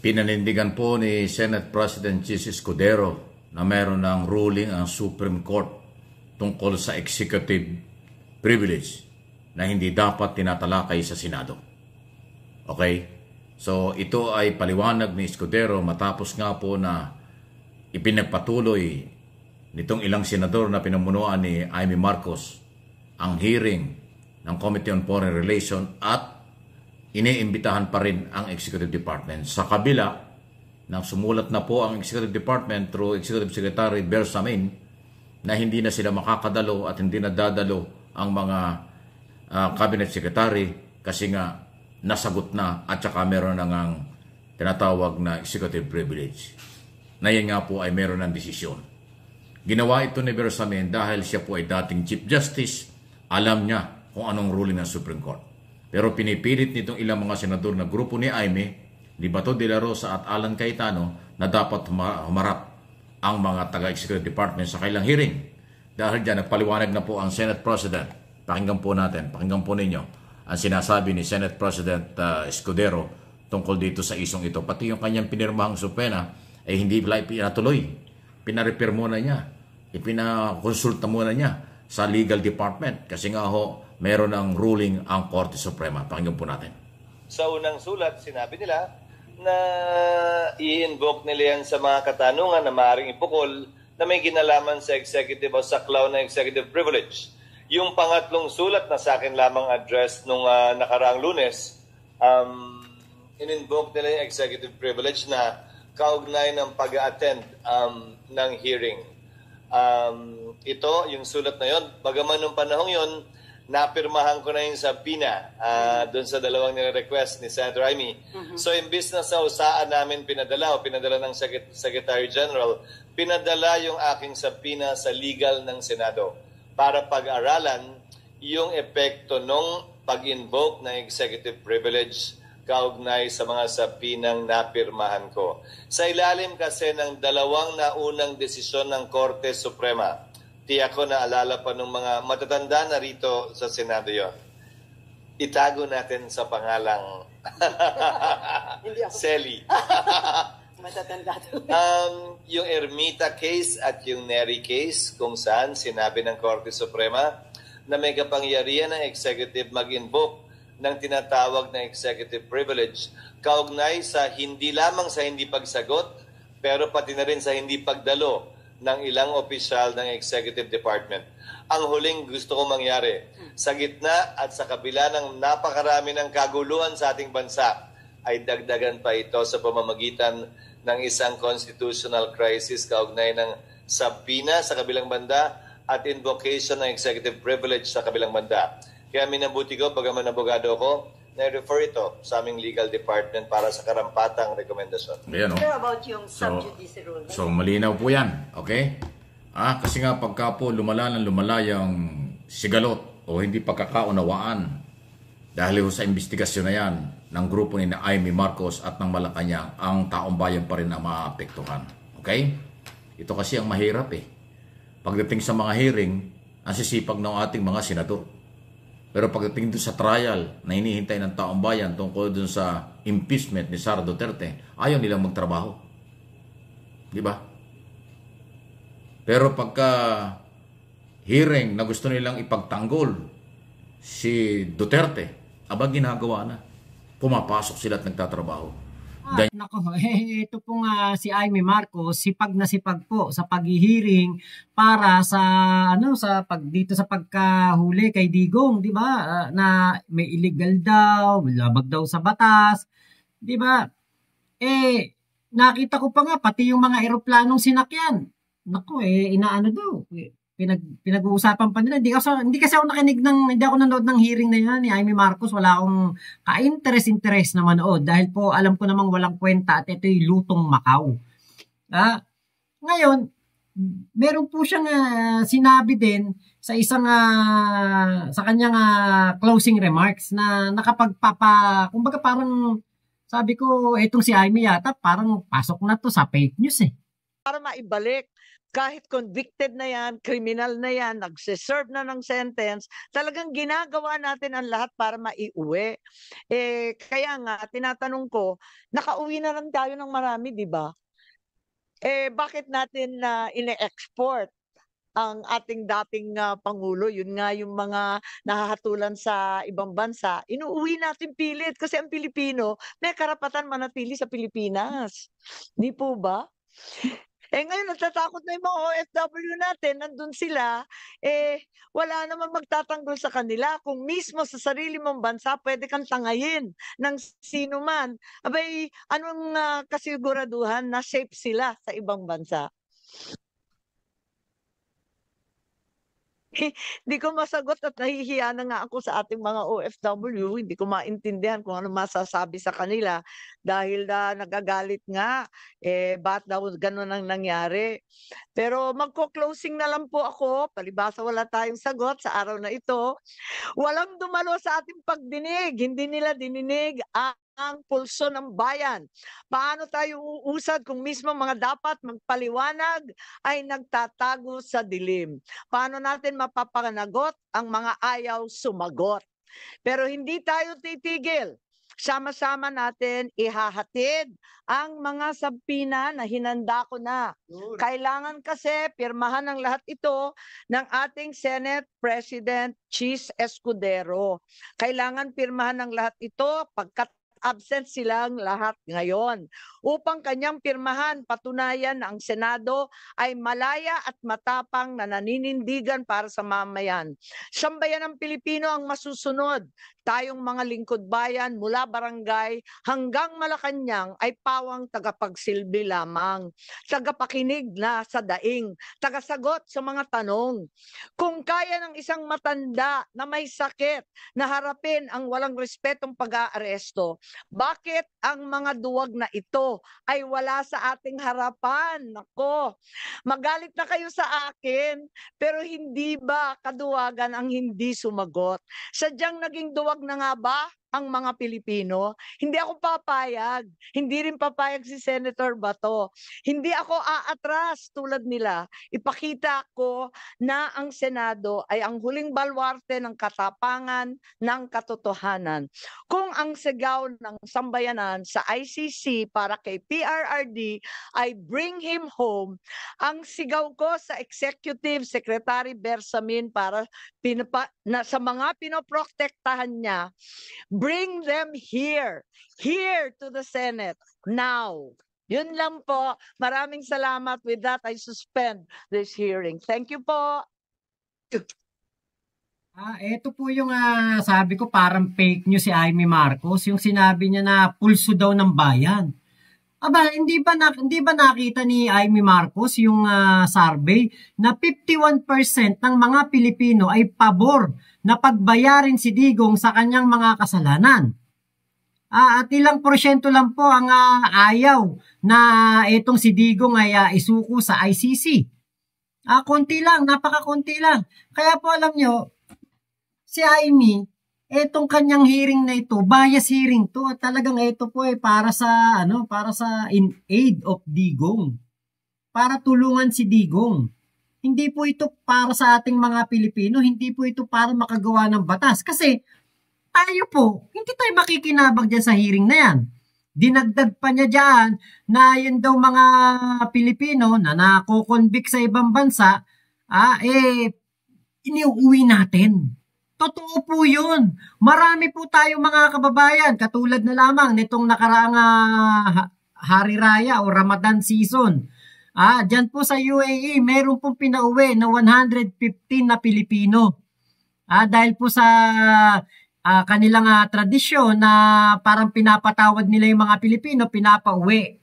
Pinanindigan po ni Senate President Chis Escudero na meron ng ruling ang Supreme Court tungkol sa executive privilege na hindi dapat tinatalakay sa Senado. Okay? So ito ay paliwanag ni Escudero matapos nga po na ipinagpatuloy nitong ilang senador na pinamunuan ni Amy Marcos ang hearing ng Committee on Foreign Relations at iniimbitahan pa rin ang Executive Department. Sa kabila, nang sumulat na po ang Executive Department through Executive Secretary Bersamin na hindi na sila makakadalo at hindi na dadalo ang mga Cabinet Secretary kasi nga nasagot na at saka meron na ngang tinatawag na Executive Privilege. Na yan nga po ay meron ng desisyon. Ginawa ito ni Bersamin dahil siya po ay dating Chief Justice, alam niya kung anong ruling ng Supreme Court. Pero pinipilit nitong ilang mga senador na grupo ni Aimee, ni Bato de la Rosa at Alan Cayetano na dapat humarap ang mga taga-executive department sa kailang hearing. Dahil dyan, nagpaliwanag na po ang Senate President. Pakinggan po ninyo ang sinasabi ni Senate President Escudero tungkol dito sa isong ito. Pati yung kanyang pinirmahang supena ay hindi pinatuloy. Pinarepair muna niya. Ipinakonsulta muna niya sa legal department kasi nga ho, meron ng ruling ang Korte Suprema. Pakinggan po natin. Sa unang sulat, sinabi nila na i-invoke nila yan sa mga katanungan na maaaring ipukol na may ginalaman sa executive o saklaw na executive privilege. Yung pangatlong sulat na sa akin lamang address nung nakaraang Lunes, in-invoke nila yung executive privilege na kaugnay ng pag-attend ng hearing. Ito, yung sulat na yon, bagaman nung panahong yon, napirmahan ko na yung sa PINA doon sa dalawang nire-request ni Senator Aimee. So, imbis na sa usaan namin pinadala ng Secretary General, pinadala yung aking sa PINA sa legal ng Senado para pag-aralan yung epekto nung pag-invoke ng executive privilege kaugnay sa mga sapinang napirmahan ko. Sa ilalim kasi ng dalawang naunang desisyon ng Korte Suprema, tiyak ko na alala pa ng mga matatanda na rito sa Senado yon. Itago natin sa pangalang Selly. Matatanda yung Ermita case at yung Neri case kung saan sinabi ng Korte Suprema na may kapangyarihan ng executive mag-invoke ng tinatawag na executive privilege kaugnay sa hindi lamang sa hindi pagsagot pero pati na rin sa hindi pagdalo ng ilang opisyal ng executive department. Ang huling gusto kong mangyari, sa gitna at sa kabila ng napakarami ng kaguluhan sa ating bansa, ay dagdagan pa ito sa pamamagitan ng isang constitutional crisis kaugnay ng subpoena sa kabilang banda at invocation ng executive privilege sa kabilang banda. Kaya minabuti ko, bagaman abogado ko, na-refer ito sa aming legal department para sa karampatang rekomendasyon. Ayan, Pero about yung sub-judice rule. So, malinaw po yan. Okay? Kasi nga pagka po lumala yung sigalot o hindi pagkakaunawaan dahil sa investigasyon na yan ng grupo ni Amy Marcos at ng Malacanang, ang taong bayan pa rin ang maapektuhan. Okay? Ito kasi ang mahirap eh. Pagdating sa mga hearing, ang sisipag ng ating mga senador. Pero pagdating doon sa trial na hinihintay ng taong bayan tungkol doon sa impeachment ni Sara Duterte, ayaw nilang magtrabaho. Di ba? Pero pagka hearing na gusto nilang ipagtanggol si Duterte, ginagawa na. Pumapasok sila at nagtatrabaho. Nako, ito po nga si Amy Marcos, sipag na sipag po sa paghihiring para sa dito sa pagkahuli kay Digong, 'di ba? Na may illegal daw, labag daw sa batas, 'di ba? Nakita ko pa nga pati yung mga eroplanong sinakyan. Nako, inaano daw. Pinag-uusapan pa nila. Hindi kasi ako hindi ako nanood ng hearing na yan ni Amy Marcos. Wala akong ka-interest na manood dahil po alam ko namang walang kwenta at ito'y lutong Macau. Ngayon, meron po siyang sinabi din sa isang sa kanyang closing remarks na kumbaga parang sabi ko, etong si Amy yata parang pasok na to sa fake news eh. Para maibalik kahit convicted na yan, criminal na yan, nagsiserve na ng sentence, talagang ginagawa natin ang lahat para maiuwi. Kaya nga, tinatanong ko, nakauwi na lang tayo ng marami, di ba? Bakit natin ine-export ang ating dating Pangulo? Yun nga yung mga nahahatulan sa ibang bansa. Inuuwi natin pilit kasi ang Pilipino may karapatan manatili sa Pilipinas. Di po ba? Ngayon, natatakot na yung mga OFW natin, nandun sila, wala namang magtatanggol sa kanila. Kung mismo sa sarili mong bansa, pwede kang tangayin ng sino man. Abay, anong kasiguraduhan na safe sila sa ibang bansa? Hindi ko masagot at nahihiya na nga ako sa ating mga OFW. Hindi ko maintindihan kung ano masasabi sa kanila dahil nagagalit nga. Ba't daw ganun ang nangyari? Pero magko-closing na lang po ako. Palibasa wala tayong sagot sa araw na ito. Walang dumalo sa ating pagdinig. Hindi nila dininig ang pulso ng bayan. Paano tayo uusad kung mismo mga dapat magpaliwanag ay nagtatago sa dilim? Paano natin mapapanagot ang mga ayaw sumagot? Pero hindi tayo titigil. Sama-sama natin ihahatid ang mga sabpina na hinanda ko na. Kailangan kasi pirmahan ng lahat ito ng ating Senate President Chis Escudero. Kailangan pirmahan ng lahat ito pagkat absent silang lahat ngayon. Upang kanyang pirmahan, patunayan na ang Senado ay malaya at matapang na naninindigan para sa mamayan. Sambayan ng Pilipino ang masusunod. Tayong mga lingkod bayan mula barangay hanggang Malacanang ay pawang tagapagsilbi lamang. Tagapakinig na sa daing. Tagasagot sa mga tanong. Kung kaya ng isang matanda na may sakit na harapin ang walang respetong pag-aaresto, bakit ang mga duwag na ito ay wala sa ating harapan? Nako, magalit na kayo sa akin, pero hindi ba kaduwagan ang hindi sumagot? Sadyang naging duwag na nga ba ang mga Pilipino? Hindi ako papayag. Hindi rin papayag si Senator Bato. Hindi ako aatras tulad nila. Ipakita ko na ang Senado ay ang huling balwarte ng katapangan, ng katotohanan. Kung ang sigaw ng sambayanan sa ICC para kay PRRD ay bring him home, ang sigaw ko sa Executive Secretary Bersamin para sa mga pinoprotektahan niya, bring them here to the Senate, now. Yun lang po. Maraming salamat. With that, I suspend this hearing. Thank you po. Ito po yung sabi ko parang fake news si Amy Marcos, yung sinabi niya na pulso daw ng bayan. Aba, hindi ba nakita ni Amy Marcos yung survey na 51% ng mga Pilipino ay pabor na pagbayarin si Digong sa kanyang mga kasalanan. At ilang porsyento lang po ang ayaw na itong si Digong ay isuko sa ICC. Konti lang, napakakunti lang. Kaya po alam nyo, si Amy, etong kanyang hearing na ito, bias hearing to, at talagang ito po ay para sa in aid of Digong. Para tulungan si Digong. Hindi po ito para sa ating mga Pilipino, hindi po ito para makagawa ng batas. Kasi tayo po, hindi tayo makikinabang dyan sa hearing na yan. Dinagdag pa niya dyan na yun daw mga Pilipino na nako-convict sa ibang bansa, iniuwi natin. Totoo po yun. Marami po tayo mga kababayan, katulad na lamang nitong nakaraang Hari Raya o Ramadan season. Dyan po sa UAE, meron pong pinauwi na 115 na Pilipino. Dahil po sa kanilang tradisyon na parang pinapatawad nila yung mga Pilipino, pinapauwi.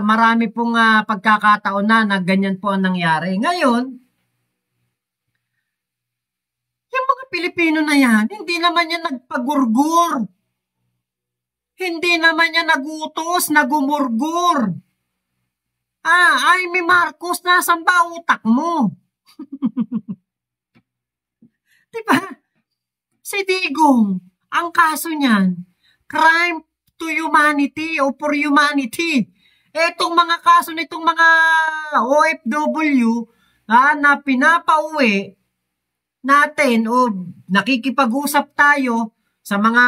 Marami pong pagkakataon na ganyan po ang nangyari. Ngayon, yung mga Pilipino na yan, hindi naman yan nagpagurgur. Hindi naman yan nagutos, nagumurgur. Amy Marcos, nasan ba utak mo? Diba? Si Digong, ang kaso niyan, crime to humanity o for humanity. Etong mga kaso nitong mga OFW na pinapauwi natin o nakikipag-usap tayo sa mga,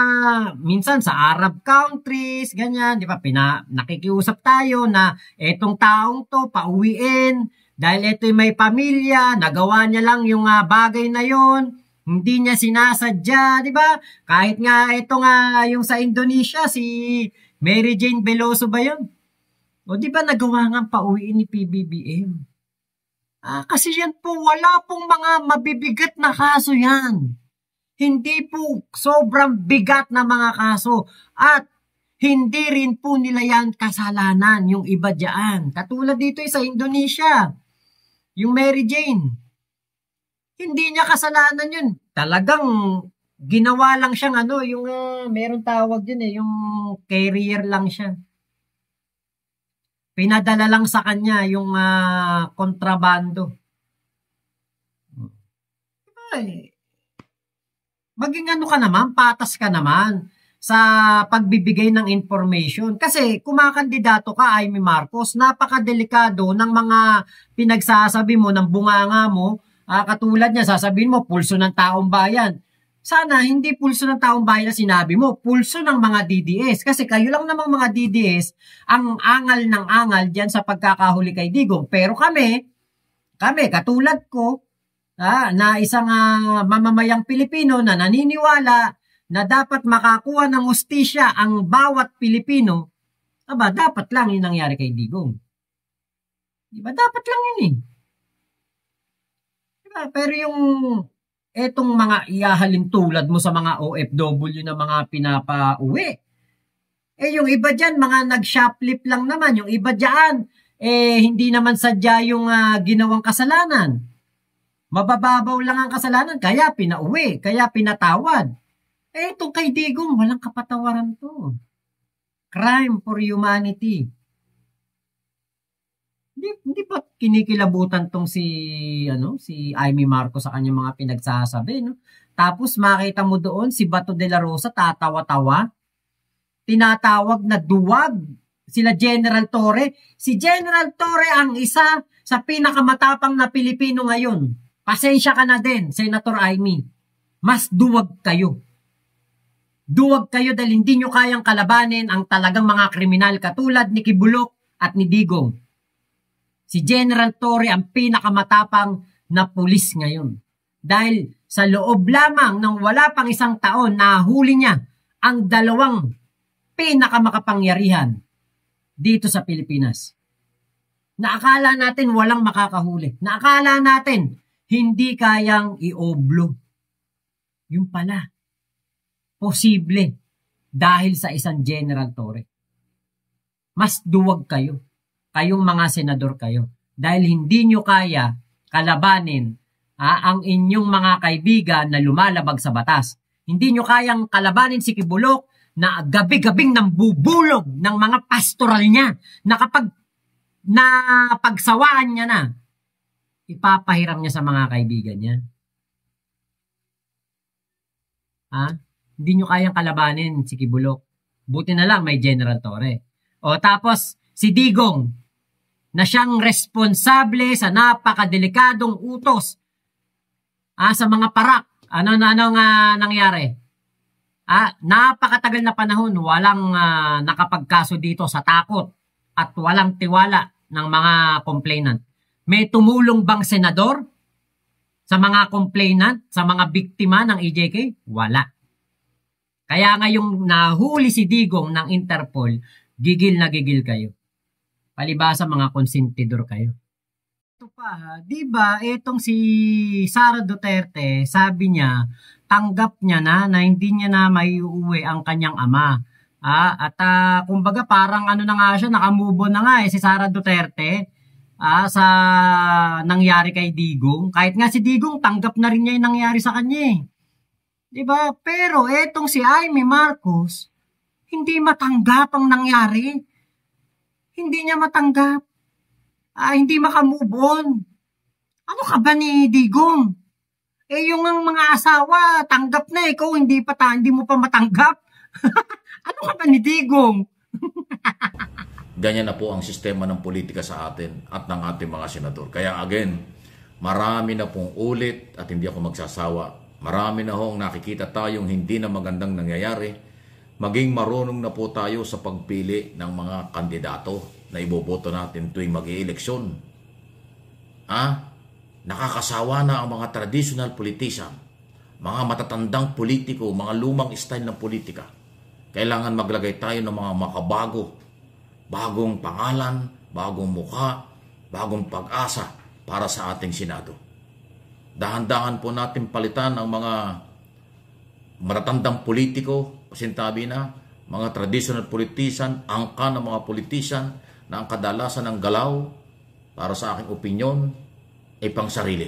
minsan sa Arab countries, ganyan, di ba? Nakikiusap tayo na etong taong to, pauwiin, dahil ito'y may pamilya, nagawa niya lang yung bagay na yon, hindi niya sinasadya, di ba? Kahit nga ito nga yung sa Indonesia, si Mary Jane Veloso ba yun? O di ba nagawa nga pauwiin ni PBBM? Kasi yan po, wala pong mga mabibigat na kaso yan. Hindi po sobrang bigat na mga kaso. At hindi rin po nila yan kasalanan, yung iba dyan. Katulad dito sa Indonesia, yung Mary Jane. Hindi niya kasalanan yun. Talagang ginawa lang siyang yung meron tawag yun yung carrier lang siya. Pinadala lang sa kanya yung kontrabando. Maging ka naman, patas ka naman sa pagbibigay ng information. Kasi kumakandidato ka, Amy Marcos, napakadelikado ng mga pinagsasabi mo, ng bunganga mo. Katulad niya, sasabihin mo, pulso ng taong bayan. Sana hindi pulso ng taong bayan na sinabi mo, pulso ng mga DDS. Kasi kayo lang namang mga DDS ang angal ng angal dyan sa pagkakahuli kay Digong. Pero kami, katulad ko, na isang mamamayang Pilipino na naniniwala na dapat makakuha ng hustisya ang bawat Pilipino, dapat lang yung nangyari kay Digong. Diba? Dapat lang yun eh. Diba? Pero yung etong mga iyahalin tulad mo sa mga OFW na mga pinapauwi, yung iba dyan, mga nag-shoplift lang naman. Yung iba dyan, hindi naman sadya yung ginawang kasalanan. Mabababaw lang ang kasalanan, kaya pinauwi, kaya pinatawad. Itong kay Digong, walang kapatawaran to. Crime for humanity. Hindi pa kinikilabutan tong si Amy Marcos sa kanyang mga pinagsasabi, no? Tapos makita mo doon si Bato de la Rosa tatawa-tawa. Tinatawag na duwag sila General Torre. Si General Torre ang isa sa pinakamatapang na Pilipino ngayon. Pasensya ka na din, Senator Amy. Mas duwag kayo. Duwag kayo dahil hindi nyo kayang kalabanin ang talagang mga kriminal katulad ni Kibulok at ni Digong. Si General Torre ang pinakamatapang na pulis ngayon. Dahil sa loob lamang ng wala pang isang taon, nahuli niya ang dalawang pinakamakapangyarihan dito sa Pilipinas. Naakala natin walang makakahuli. Naakala natin hindi kayang ioblo. Yung pala, posible dahil sa isang General Torre. Mas duwag kayo. Kayong mga senador kayo. Dahil hindi nyo kaya kalabanin ang inyong mga kaibigan na lumalabag sa batas. Hindi nyo kayang kalabanin si Kibulok na gabi-gabing nambubulog ng mga pastoral niya na kapag napagsawaan niya na, ipapahiram niya sa mga kaibigan niya. Hindi nyo kayang kalabanin si Kibulok. Buti na lang may General Torre. O tapos si Digong na siyang responsable sa napakadelikadong utos sa mga parak. Anong nangyari? Napakatagal na panahon walang nakapagkaso dito sa takot at walang tiwala ng mga complainant. May tumulong bang senador sa mga complainant, sa mga biktima ng EJK? Wala. Kaya ngayong nahuli si Digong ng Interpol, gigil na gigil kayo. Palibasa mga konsentidor kayo. Ito pa, di ba, etong si Sara Duterte, sabi niya, tanggap niya na hindi niya na maiuwi ang kanyang ama. At kumbaga parang na nga siya, nakamove on na nga si Sara Duterte sa nangyari kay Digong. Kahit nga si Digong, tanggap na rin niya yung nangyari sa kanya. Diba? Pero etong si Amy Marcos, hindi matanggap ang nangyari. Hindi niya matanggap. Hindi makamove on. Ano ka ba ni Digong? Yung mga asawa, tanggap na. Ikaw hindi mo pa matanggap. Ano ka ba ni Digong? Ganyan na po ang sistema ng politika sa atin at ng ating mga senador. Kaya again, marami na pong ulit at hindi ako magsasawa. Marami na hong nakikita tayong hindi na magandang nangyayari. Maging marunong na po tayo sa pagpili ng mga kandidato na iboboto natin tuwing mag-ieleksyon. Nakakasawa na ang mga traditional politician, mga matatandang politiko, mga lumang style ng politika. Kailangan maglagay tayo ng mga makabago, bagong pangalan, bagong mukha, bagong pag-asa para sa ating Senado. Dahan-dahan po natin palitan ang mga matatandang politiko, pasintabi na, mga traditional politician, angka ng mga politician na ang kadalasan ng galaw para sa aking opinyon ay pang sarili.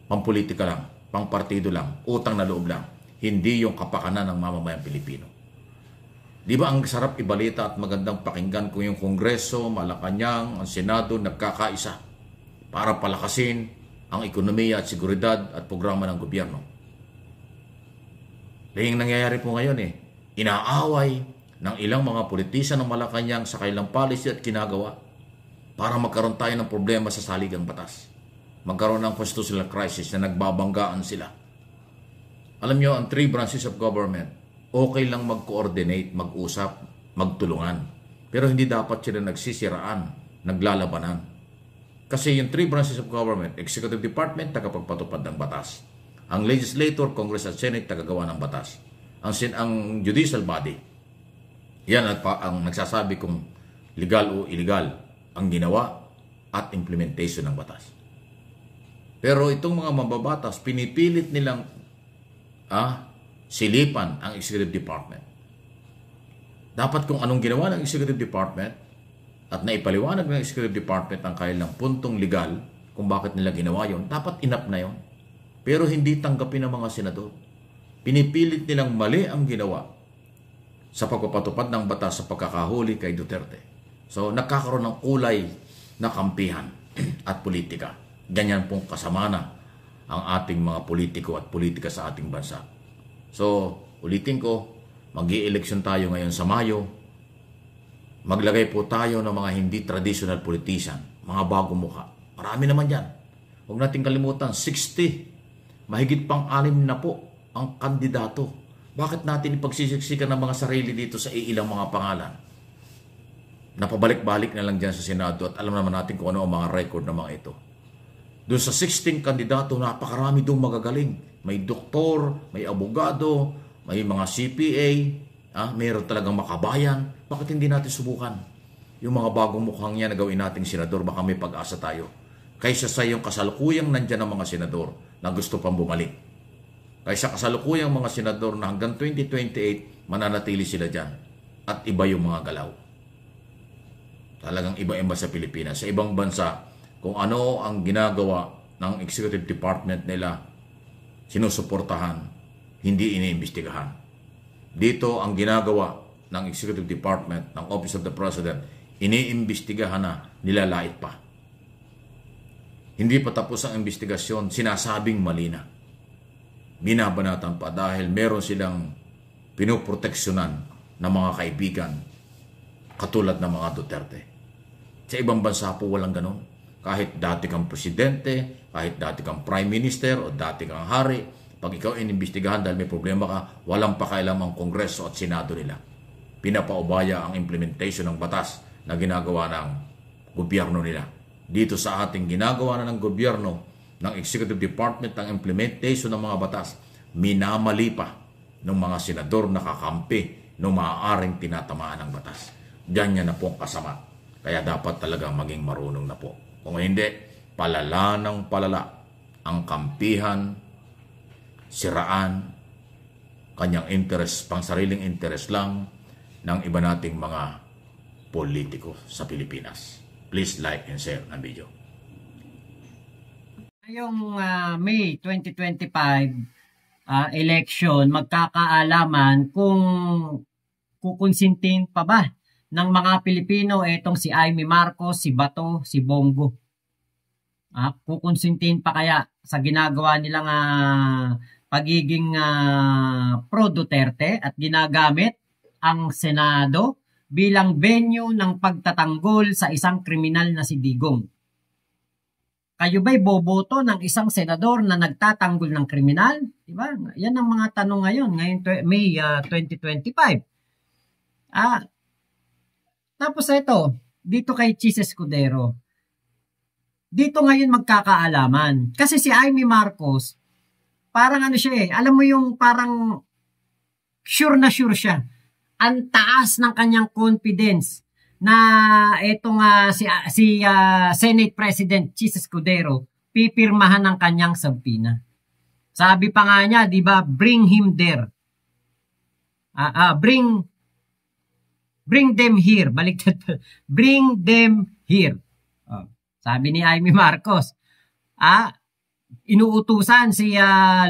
Pampolitika lang, pang partido lang, utang na loob lang. Hindi yung kapakanan ng mamamayang Pilipino. Di ba ang sarap ibalita at magandang pakinggan kung yung Kongreso, Malacanang, ang Senado nagkakaisa para palakasin ang ekonomiya at seguridad at programa ng gobyerno. Dahil nangyayari po ngayon inaaway ng ilang mga politician ng Malacanang sa kailang policy at ginagawa para magkaroon tayo ng problema sa saligang batas. Magkaroon ng constitutional crisis na nagbabanggaan sila. Alam nyo, ang 3 branches of government, okay lang mag-coordinate, mag-usap, magtulungan. Pero hindi dapat sila nagsisiraan, naglalabanan. Kasi yung 3 branches of government, Executive Department, tagapagpatupad ng batas. Ang Legislature, Congress at Senate, tagagawa ng batas. Ang Judicial Body, yan at ang nagsasabi kung legal o illegal ang ginawa at implementation ng batas. Pero itong mga mababatas, pinipilit nilang silipan ang Executive Department. Dapat kung anong ginawa ng Executive Department at naipaliwanag ng Executive Department ang kailang puntong legal kung bakit nila ginawa yon, dapat enough na yon. Pero hindi tanggapin ng mga senador. Pinipilit nilang mali ang ginawa sa pagpapatupad ng batas sa pagkakahuli kay Duterte. So nagkakaroon ng kulay na kampihan at politika. Ganyan pong kasama na ang ating mga politiko at politika sa ating bansa. So, ulitin ko, mag-i-eleksyon tayo ngayon sa Mayo. Maglagay po tayo ng mga hindi traditional politician, mga bagong mukha. Marami naman yan. Huwag natin kalimutan, 60, mahigit pang 6 na po ang kandidato. Bakit natin ipagsisiksikan ng mga sarili dito sa ilang mga pangalan? Napabalik-balik na lang dyan sa Senado at alam naman natin kung ano ang mga record ng mga ito. Doon sa 16 kandidato, napakarami doon magagaling. May doktor, may abogado, may mga CPA, mayroon talagang makabayan. Bakit hindi natin subukan? Yung mga bagong mukhang yan na gawin nating senador, baka may pag-asa tayo. Kaysa sa yung kasalukuyang nandyan ng mga senador na gusto pang bumalik. Kaysa kasalukuyang mga senador na hanggang 2028, mananatili sila dyan. At iba yung mga galaw. Talagang iba-iba sa Pilipinas. Sa ibang bansa, kung ano ang ginagawa ng Executive Department nila, sinusuportahan, hindi iniimbestigahan. Dito ang ginagawa ng Executive Department, ng Office of the President, iniimbestigahan na, nilalait pa. Hindi pa tapos ang investigasyon, sinasabing mali na. Binabanatan pa dahil meron silang pinoproteksyonan ng mga kaibigan katulad ng mga Duterte. Sa ibang bansa po walang ganon. Kahit dati kang presidente, kahit dati kang prime minister o dati kang hari, pag ikaw inimbestigahan dahil may problema ka, walang pakailam ang Kongreso at Senado nila. Pinapaubaya ang implementation ng batas na ginagawa ng gobyerno nila. Dito sa ating ginagawa na ng gobyerno, ng Executive Department, ang implementation ng mga batas, minamali pa ng mga senador na kakampi ng maaaring tinatamaan ng batas. Ganyan na po ang kasama. Kaya dapat talagang maging marunong na po. Kung hindi, palala ng palala ang kampihan, siraan, kanyang interest, pang sariling interest lang ng iba nating mga politiko sa Pilipinas. Please like and share ang video. Ngayong May 2025 election, magkakaalaman kung kukonsintin pa ba ng mga Pilipino itong si Amy Marcos, si Bato, si Bongo. Kukonsintin pa kaya sa ginagawa nilang pagiging pro Duterte at ginagamit ang Senado bilang venue ng pagtatanggol sa isang kriminal na si Digong. Kayo ba'y boboto ng isang senador na nagtatanggol ng kriminal? Diba? Yan ang mga tanong ngayon, May 2025. Tapos ito, dito kay Chis Escudero. Dito ngayon magkakaalaman. Kasi si Amy Marcos, parang ano siya alam mo yung parang sure na sure siya. Ang taas ng kanyang confidence na etong si Senate President Chis Escudero pipirmahan ng kanyang subpoena. Sabi pa nga niya, 'di ba, bring him there. Bring them here. Baliktad. Bring them here. Sabi ni Amy Marcos. Inuutusan si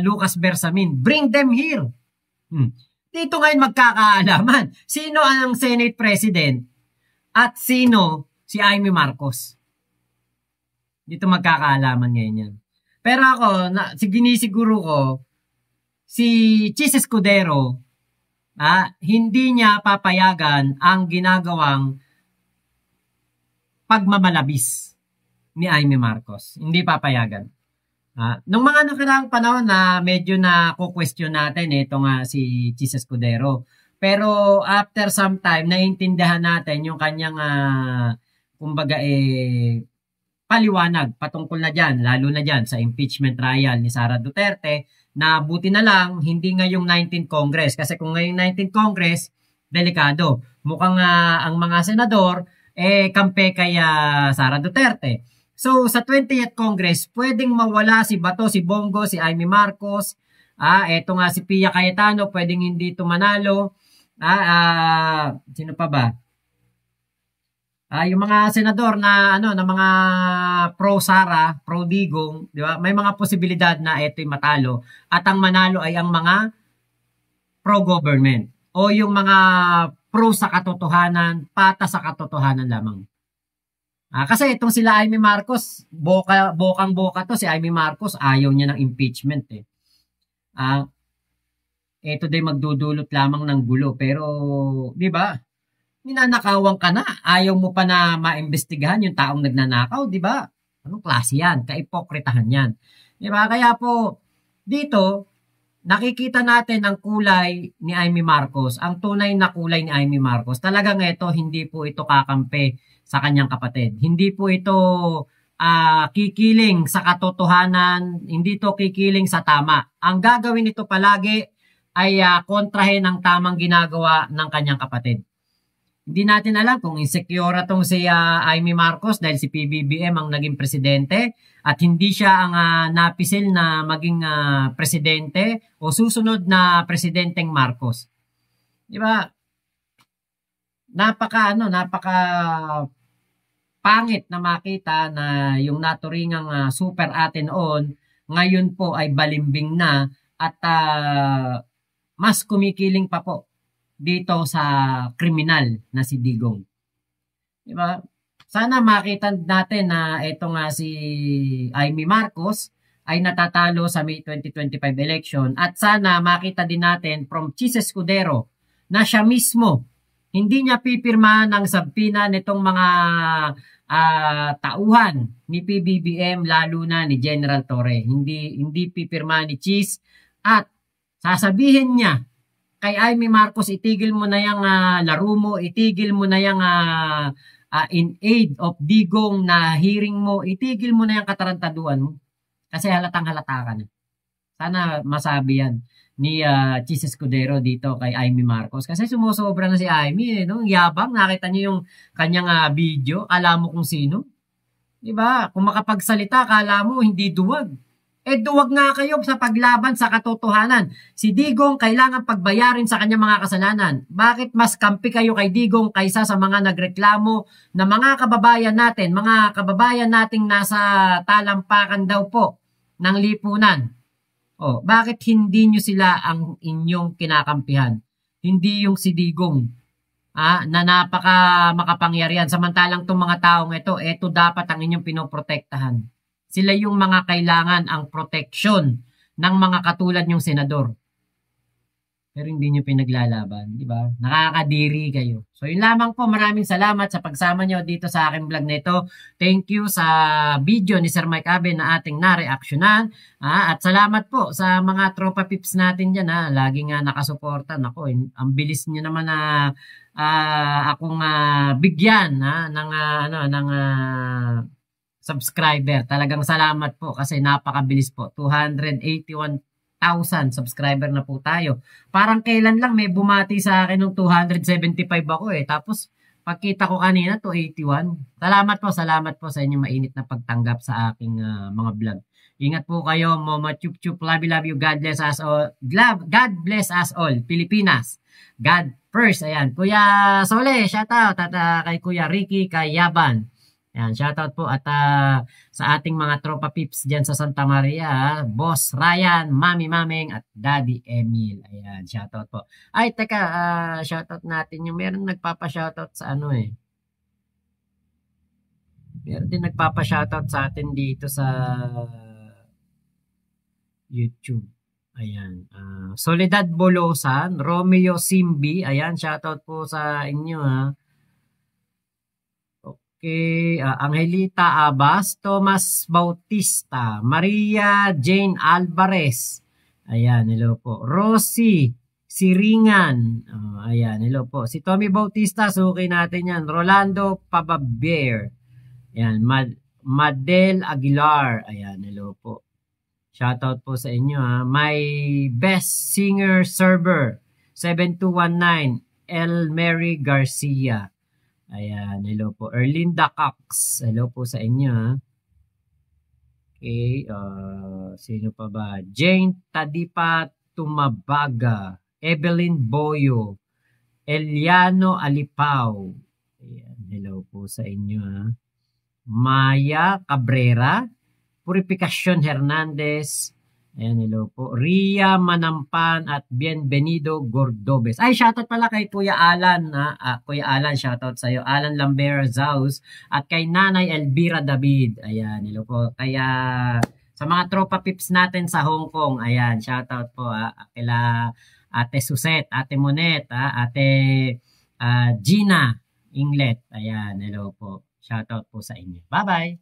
Lucas Bersamin. Bring them here. Dito ngayon magkakaalaman. Sino ang Senate President at sino si Amy Marcos? Dito magkakaalaman ngayon yan. Pero ako, ginisiguro ko, si Chis Escudero, hindi niya papayagan ang ginagawang pagmamalabis ni Amy Marcos. Hindi papayagan. Nung mga nakaraang panahon na medyo na question natin itong si Chis Escudero. Pero after some time, naiintindihan natin yung kanyang kumbaga paliwanag patungkol na dyan, lalo na dyan sa impeachment trial ni Sara Duterte, na buti na lang hindi ngayong 19th Congress. Kasi kung ngayong 19th Congress, delikado. Mukhang ang mga senador kampe kay Sara Duterte. So sa 20th Congress, pwedeng mawala si Bato, si Bongo, si Amy Marcos, eto nga si Pia Cayetano, pwedeng hindi ito manalo. Sino pa ba? Yung mga senador na na mga pro Sara, pro Digong, di ba? May mga posibilidad na ito'y matalo at ang manalo ay ang mga pro government o yung mga pro sa katotohanan, pata sa katotohanan lamang. Kasi itong sila Amy Marcos, bokang-boka to si Amy Marcos, ayaw niya ng impeachment ito din magdudulot lamang ng gulo, pero di ba? Ninanakawan ka na, ayaw mo pa na maimbestigahan yung taong nagnanakaw, di ba? Anong klase yan? Kaipokritahan yan. Di ba? Kaya po, dito, nakikita natin ang kulay ni Amy Marcos, ang tunay na kulay ni Amy Marcos. Talagang ito, hindi po ito kakampi sa kanyang kapatid. Hindi po ito kikiling sa katotohanan, hindi ito kikiling sa tama. Ang gagawin nito palagi ay kontrahin ang tamang ginagawa ng kanyang kapatid. Hindi natin alam kung insecure itong si Amy Marcos dahil si PBBM ang naging presidente at hindi siya ang napisil na maging presidente o susunod na presidenteng Marcos. Di ba? Napaka pangit na makita na yung naturingang super atin on ngayon po ay balimbing na at mas kumikiling pa po dito sa kriminal na si Digong. Diba? Sana makita natin na ito nga si Amy Marcos ay natatalo sa May 2025 election at sana makita din natin from Chis Escudero na siya mismo hindi niya pipirma ng subpoena nitong mga tauhan ni PBBM lalo na ni General Torre. Hindi pipirma ni Chis at sasabihin niya kay Amy Marcos, itigil mo na yung laro mo, itigil mo na yung in aid of Digong na hearing mo, itigil mo na yung katarantaduan mo. Kasi halatang-halata ka na. Sana masabi yan ni Chis Escudero dito kay Amy Marcos. Kasi sumusobra na si Amy. No? Yabang, nakita niyo yung kanyang video, kala mo kung sino. Diba? Kung makapagsalita, kala mo hindi duwag. Duwag nga kayo sa paglaban sa katotohanan. Si Digong kailangan pagbayarin sa kanyang mga kasalanan. Bakit mas kampi kayo kay Digong kaysa sa mga nagreklamo na mga kababayan nating nasa talampakan daw po ng lipunan? Bakit hindi nyo sila ang inyong kinakampihan? Hindi yung si Digong na napaka makapangyarihan. Samantalang itong mga taong ito dapat ang inyong pinoprotektahan. Sila yung mga kailangan ang proteksyon ng mga katulad yung senador. pero hindi nyo pinaglalaban, di ba? Nakakadiri kayo. So, yun lamang po. Maraming salamat sa pagsama nyo dito sa aking vlog na ito. Thank you sa video ni Sir Mike Abe na ating nareaksyonan. At salamat po sa mga tropa pips natin dyan. Lagi nga nakasuporta. Nako, ang bilis nyo naman na akong bigyan ng subscriber. Talagang salamat po kasi napakabilis po. 281,000 subscriber na po tayo. Parang kailan lang may bumati sa akin ng 275 ako Tapos pagkita ko kanina 281. Salamat po sa inyong mainit na pagtanggap sa aking mga vlog. Ingat po kayo, Mama Chup Chup. Love you. God bless us all. God bless us all. Pilipinas. God first. Ayan. Kuya Sole, shout out. At kay Kuya Ricky, kay Yaban. Ayan, shoutout po at sa ating mga tropa pips dyan sa Santa Maria, Boss Ryan, Mami Mameng at Daddy Emil. Ayan, shoutout po. Ay, teka, shoutout natin yung meron nagpapa-shoutout sa meron din nagpapa-shoutout sa atin dito sa YouTube. Ayan, Soledad Bolosan, Romeo Simbi. Ayan, shoutout po sa inyo Angelita Abas, Thomas Bautista, Maria Jane Alvarez. Ayan, hello po. Rosie Siringan. Ayan, hello po. Si Tommy Bautista, suki natin yan. Rolando Pababer. Ayan, Madel Aguilar. Ayan, hello po. Shoutout po sa inyo My best singer server 7219 El Mary Garcia. Ayan, hello po. Erlinda Cox. Hello po sa inyo Okay, sino pa ba? Jane Tadipa Tumabaga. Evelyn Boyo. Eliano Alipaw. Ayan, hello po sa inyo Maya Cabrera. Purificación Hernandez. Ayan, hello po. Ria Manampan at Bienvenido Gordobes. Ay, shoutout pala kay Kuya Alan. Kuya Alan, shoutout sa'yo. Alan Lambert Zaus. At kay Nanay Elvira David. Ayan, hello po. Kaya sa mga tropa pips natin sa Hong Kong. Ayan, shoutout po. Kila Ate Suset, Ate Monet, Ate Gina Inglet. Ayan, hello po. Shoutout po sa inyo. Bye-bye.